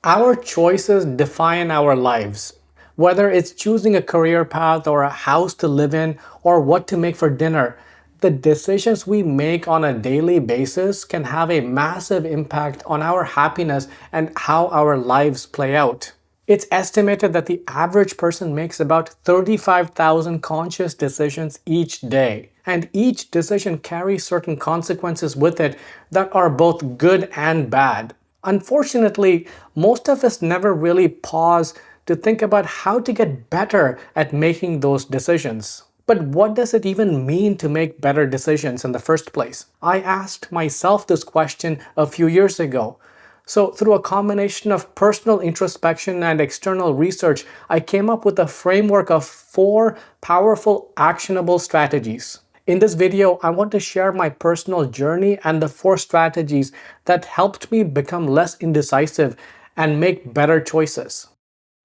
Our choices define our lives. Whether it's choosing a career path or a house to live in or what to make for dinner, the decisions we make on a daily basis can have a massive impact on our happiness and how our lives play out. It's estimated that the average person makes about 35,000 conscious decisions each day, and each decision carries certain consequences with it that are both good and bad. Unfortunately, most of us never really pause to think about how to get better at making those decisions. But what does it even mean to make better decisions in the first place? I asked myself this question a few years ago. So, through a combination of personal introspection and external research, I came up with a framework of 4 powerful, actionable strategies. In this video, I want to share my personal journey and the 4 strategies that helped me become less indecisive and make better choices.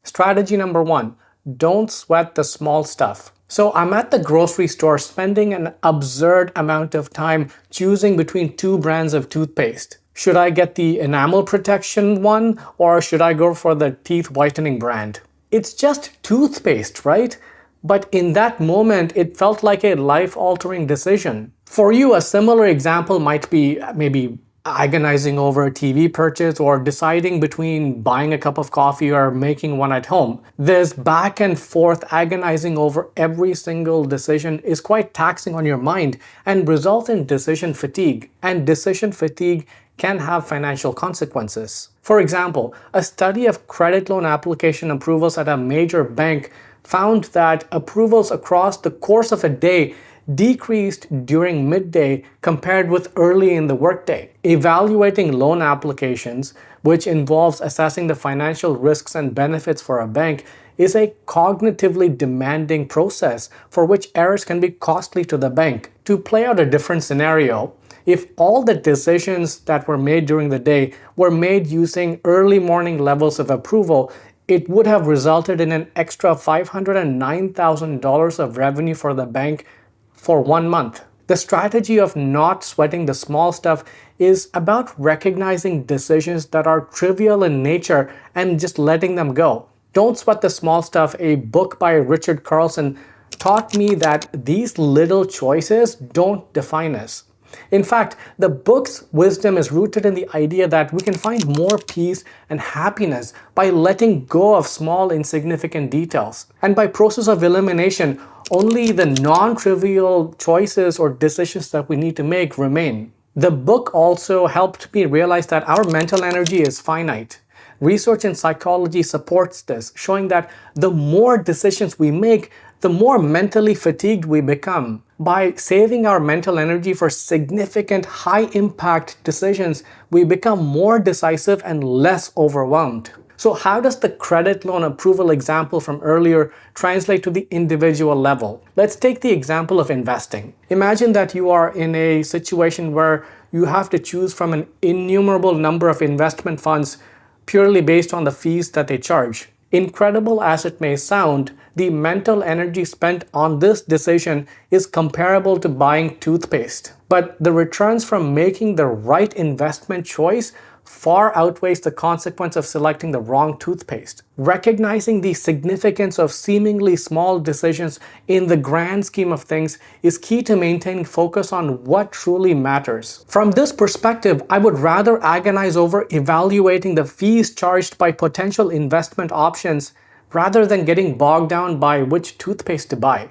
Strategy number 1, don't sweat the small stuff. So I'm at the grocery store spending an absurd amount of time choosing between 2 brands of toothpaste. Should I get the enamel protection one or should I go for the teeth whitening brand? It's just toothpaste, right? But in that moment, it felt like a life-altering decision. For you, a similar example might be maybe agonizing over a TV purchase or deciding between buying a cup of coffee or making one at home. This back and forth agonizing over every single decision is quite taxing on your mind and results in decision fatigue. And decision fatigue can have financial consequences. For example, a study of credit loan application approvals at a major bank found that approvals across the course of a day decreased during midday compared with early in the workday. Evaluating loan applications, which involves assessing the financial risks and benefits for a bank, is a cognitively demanding process for which errors can be costly to the bank. To play out a different scenario, if all the decisions that were made during the day were made using early morning levels of approval, it would have resulted in an extra $509,000 of revenue for the bank for 1 month. The strategy of not sweating the small stuff is about recognizing decisions that are trivial in nature and just letting them go. Don't Sweat the Small Stuff, a book by Richard Carlson, taught me that these little choices don't define us. In fact, the book's wisdom is rooted in the idea that we can find more peace and happiness by letting go of small, insignificant details. And by process of elimination, only the non-trivial choices or decisions that we need to make remain. The book also helped me realize that our mental energy is finite. Research in psychology supports this, showing that the more decisions we make, the more mentally fatigued we become. By saving our mental energy for significant, high-impact decisions, we become more decisive and less overwhelmed. So how does the credit loan approval example from earlier translate to the individual level? Let's take the example of investing. Imagine that you are in a situation where you have to choose from an innumerable number of investment funds purely based on the fees that they charge. Incredible as it may sound, the mental energy spent on this decision is comparable to buying toothpaste. But the returns from making the right investment choice far outweighs the consequence of selecting the wrong toothpaste. Recognizing the significance of seemingly small decisions in the grand scheme of things is key to maintaining focus on what truly matters. From this perspective, I would rather agonize over evaluating the fees charged by potential investment options rather than getting bogged down by which toothpaste to buy.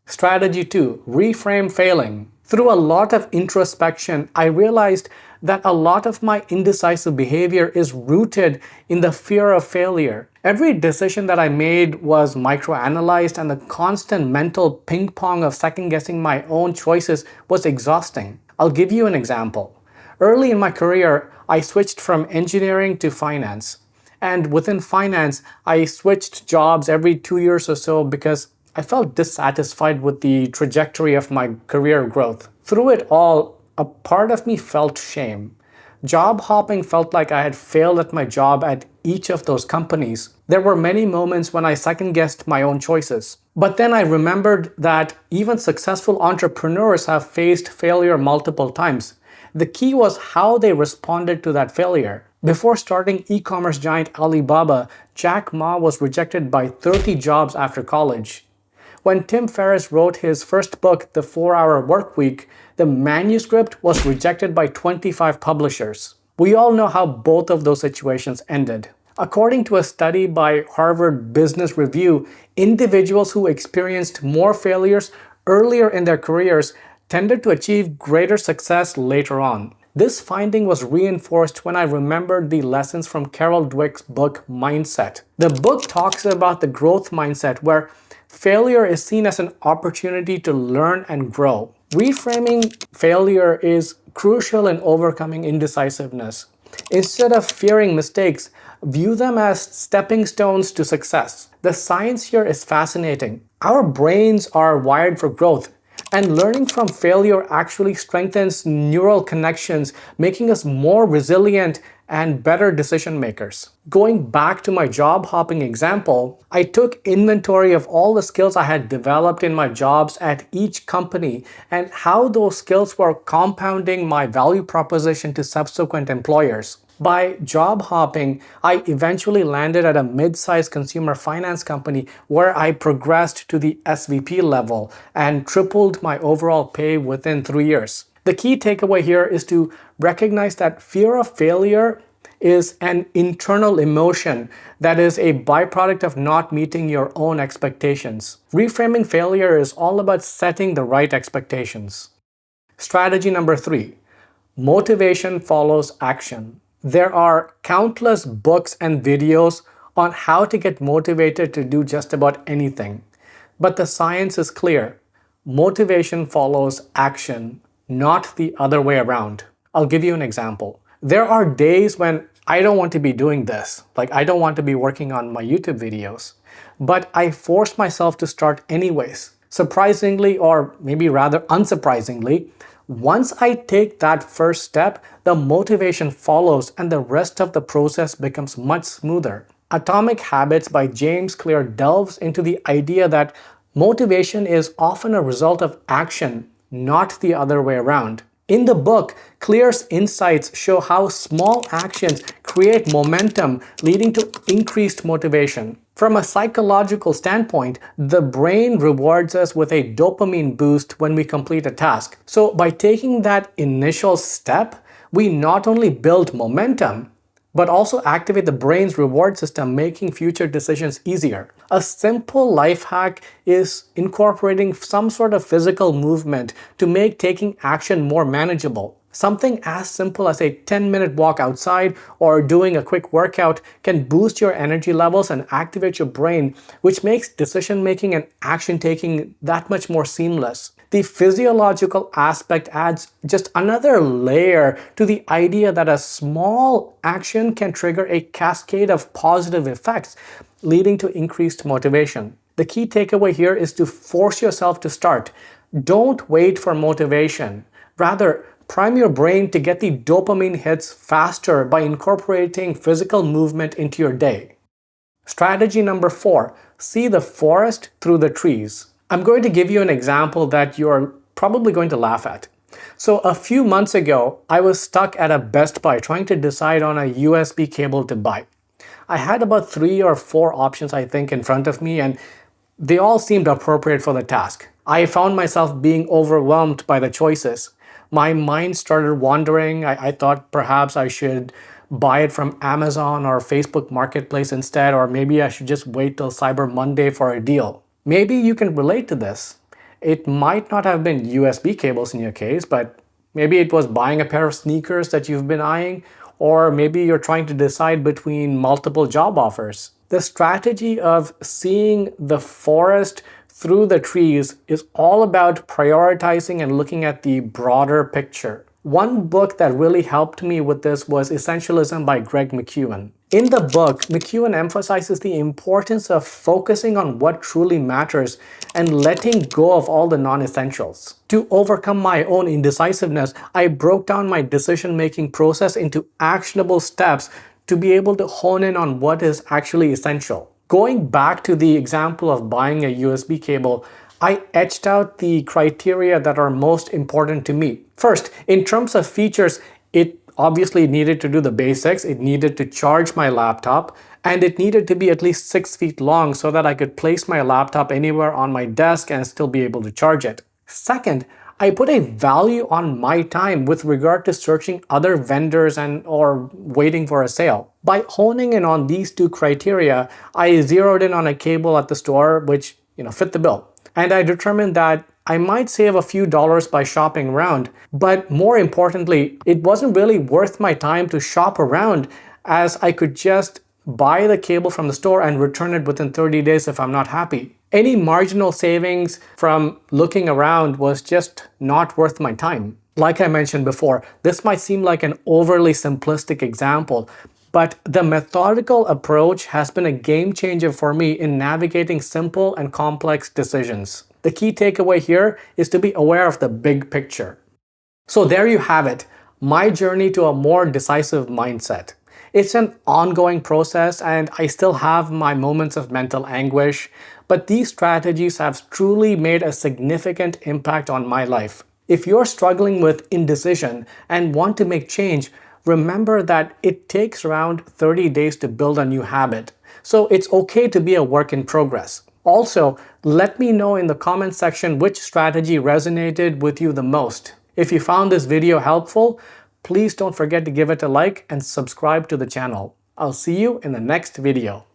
Strategy 2. Reframe failing. Through a lot of introspection, I realized that a lot of my indecisive behavior is rooted in the fear of failure. Every decision that I made was microanalyzed, and the constant mental ping pong of second-guessing my own choices was exhausting. I'll give you an example. Early in my career, I switched from engineering to finance. And within finance, I switched jobs every 2 years or so because I felt dissatisfied with the trajectory of my career growth. Through it all, a part of me felt shame. Job hopping felt like I had failed at my job at each of those companies. There were many moments when I second-guessed my own choices. But then I remembered that even successful entrepreneurs have faced failure multiple times. The key was how they responded to that failure. Before starting e-commerce giant Alibaba, Jack Ma was rejected by 30 jobs after college. When Tim Ferriss wrote his first book, The 4-Hour Workweek, the manuscript was rejected by 25 publishers. We all know how both of those situations ended. According to a study by Harvard Business Review, individuals who experienced more failures earlier in their careers tended to achieve greater success later on. This finding was reinforced when I remembered the lessons from Carol Dweck's book Mindset. The book talks about the growth mindset where failure is seen as an opportunity to learn and grow. Reframing failure is crucial in overcoming indecisiveness. Instead of fearing mistakes, view them as stepping stones to success. The science here is fascinating. Our brains are wired for growth, and learning from failure actually strengthens neural connections, making us more resilient and better decision makers. Going back to my job hopping example, I took inventory of all the skills I had developed in my jobs at each company and how those skills were compounding my value proposition to subsequent employers. By job hopping, I eventually landed at a mid-sized consumer finance company where I progressed to the SVP level and tripled my overall pay within 3 years. The key takeaway here is to recognize that fear of failure is an internal emotion that is a byproduct of not meeting your own expectations. Reframing failure is all about setting the right expectations. Strategy number 3. Motivation follows action. There are countless books and videos on how to get motivated to do just about anything. But the science is clear. Motivation follows action, not the other way around. I'll give you an example. There are days when I don't want to be doing this. Like, I don't want to be working on my YouTube videos. But I force myself to start anyways. Surprisingly, or maybe rather unsurprisingly, once I take that first step, the motivation follows and the rest of the process becomes much smoother. Atomic Habits by James Clear delves into the idea that motivation is often a result of action, not the other way around. In the book, Clear's insights show how small actions create momentum, leading to increased motivation. From a psychological standpoint, the brain rewards us with a dopamine boost when we complete a task. So by taking that initial step, we not only build momentum, but also activate the brain's reward system, making future decisions easier. A simple life hack is incorporating some sort of physical movement to make taking action more manageable. Something as simple as a 10-minute walk outside or doing a quick workout can boost your energy levels and activate your brain, which makes decision making and action taking that much more seamless. The physiological aspect adds just another layer to the idea that a small action can trigger a cascade of positive effects, leading to increased motivation. The key takeaway here is to force yourself to start. Don't wait for motivation. Rather, prime your brain to get the dopamine hits faster by incorporating physical movement into your day. Strategy number 4, see the forest through the trees. I'm going to give you an example that you're probably going to laugh at. So a few months ago, I was stuck at a Best Buy trying to decide on a USB cable to buy. I had about 3 or 4 options, I think, in front of me, and they all seemed appropriate for the task. I found myself being overwhelmed by the choices. My mind started wandering. I thought perhaps I should buy it from Amazon or Facebook Marketplace instead, or maybe I should just wait till Cyber Monday for a deal. Maybe you can relate to this. It might not have been USB cables in your case, but maybe it was buying a pair of sneakers that you've been eyeing, or maybe you're trying to decide between multiple job offers. The strategy of seeing the forest through the trees is all about prioritizing and looking at the broader picture. One book that really helped me with this was Essentialism by Greg McKeown. In the book, McKeown emphasizes the importance of focusing on what truly matters and letting go of all the non-essentials. To overcome my own indecisiveness, I broke down my decision-making process into actionable steps to be able to hone in on what is actually essential. Going back to the example of buying a USB cable, I etched out the criteria that are most important to me. First, in terms of features, it obviously it needed to do the basics. It needed to charge my laptop, and it needed to be at least 6 feet long so that I could place my laptop anywhere on my desk and still be able to charge it. Second, I put a value on my time with regard to searching other vendors and or waiting for a sale. By honing in on these two criteria, I zeroed in on a cable at the store which, fit the bill. And I determined that I might save a few dollars by shopping around, but more importantly, it wasn't really worth my time to shop around, as I could just buy the cable from the store and return it within 30 days if I'm not happy. Any marginal savings from looking around was just not worth my time. Like I mentioned before, this might seem like an overly simplistic example, but the methodical approach has been a game changer for me in navigating simple and complex decisions. The key takeaway here is to be aware of the big picture. So there you have it, my journey to a more decisive mindset. It's an ongoing process and I still have my moments of mental anguish, but these strategies have truly made a significant impact on my life. If you're struggling with indecision and want to make change, remember that it takes around 30 days to build a new habit. So it's okay to be a work in progress. Also, let me know in the comment section which strategy resonated with you the most. If you found this video helpful, please don't forget to give it a like and subscribe to the channel. I'll see you in the next video.